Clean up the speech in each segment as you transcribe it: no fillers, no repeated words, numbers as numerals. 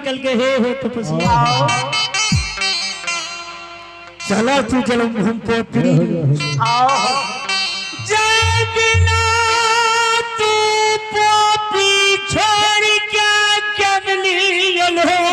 निकल के हे तपस्या चला तू जल हम पोपी जय बिना तू पोपी छोड़ क्या लियल हो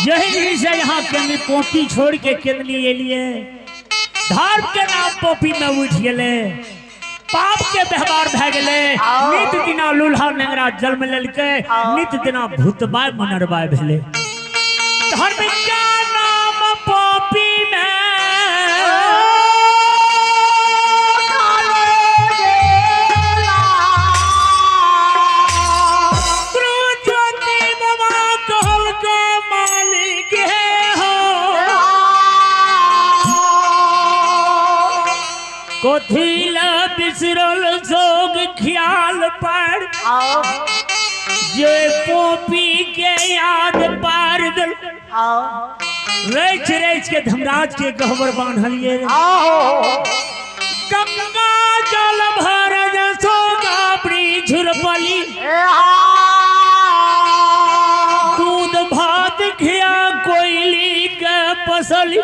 यही से यहाँ के पोपी छोड़ के केदली लिए धर्म के नाम पोपी में उठ गए पाप के व्यवहार भे गए नित दिना लूल्हा नेंगरा जन्म लेलके नित दिना भूतबाय मनरबाय भेले धर्म के नाम पोपी में कोथिला बिसरल जोग ख्याल पर जे पोपी के याद पार दल रच रच के धमराज के गहवर बांधलिए गंगा जल भर जसोगा ब्रिज झुरपली दूध भात खिया कोयली के पसली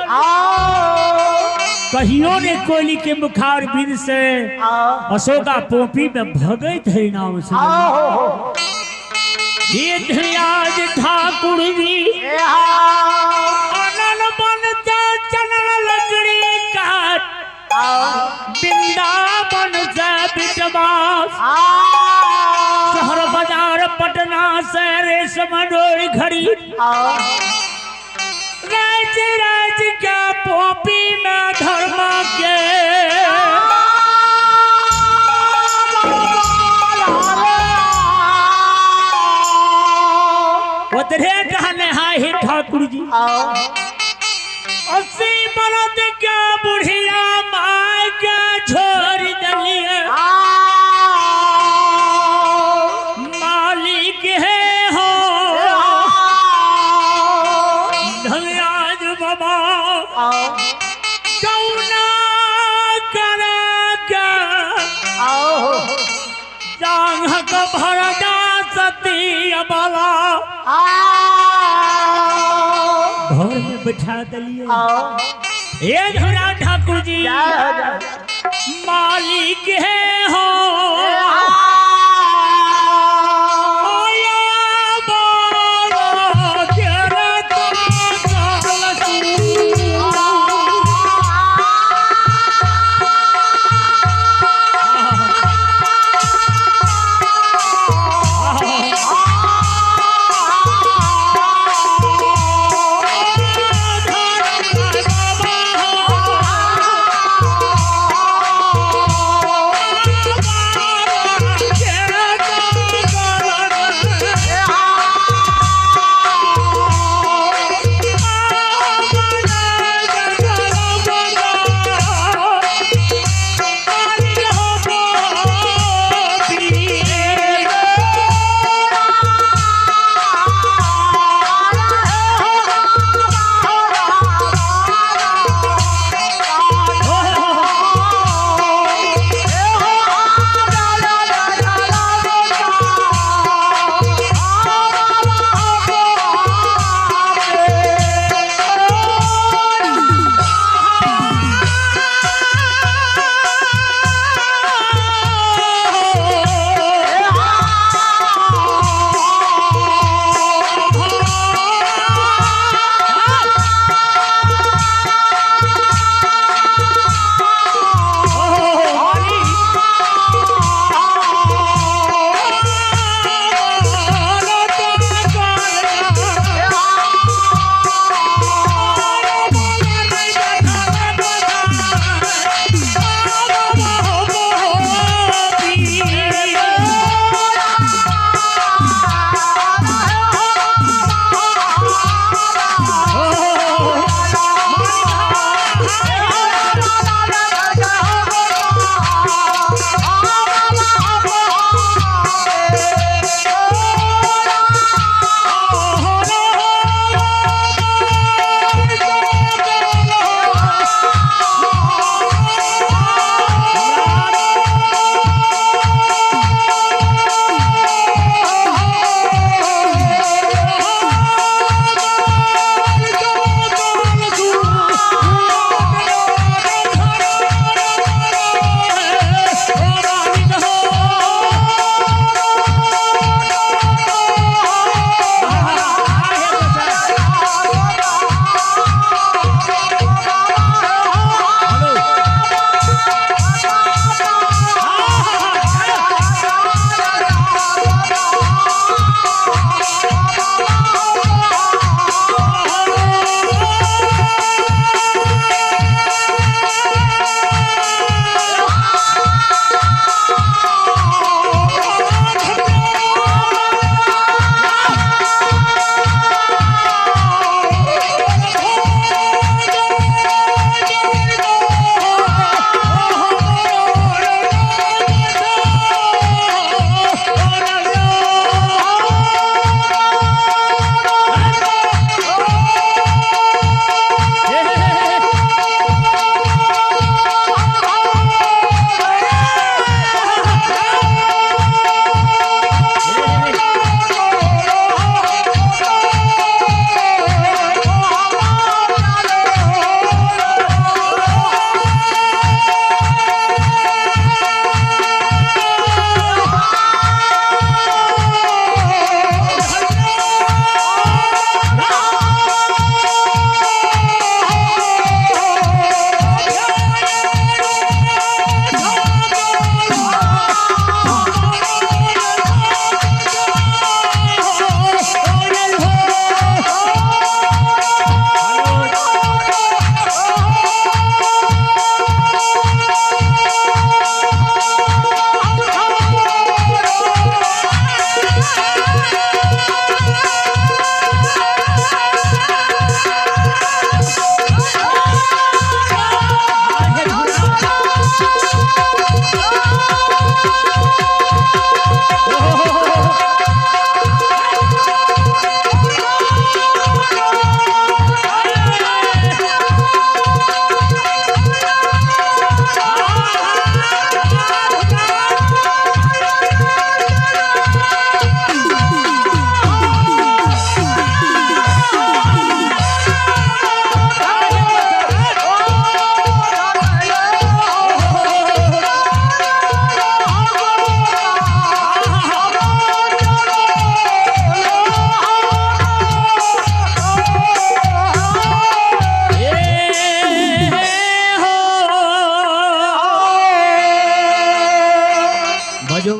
कहियो ने कोयली के मुखार बिन से अशोका पोपी में भगत है नाम से ये धयाज ठाकुर जी अनल बनता चनल लकड़ी काट वृंदावन से बिटवास शहर बाजार पटना से रेशम डोरी खरीद राज राज का पोपी में धर्म के उतरे कहने हाय ठाकुर जी 80 बरस क्या बुढ़िया माय क्या छोड़ दलिए मालिक है हो धनराज बाबा कौना करेगा जांघ का भरदा सती अबला घर में बैठा दलिए ये धनराज ठाकुर जी मालिक है हो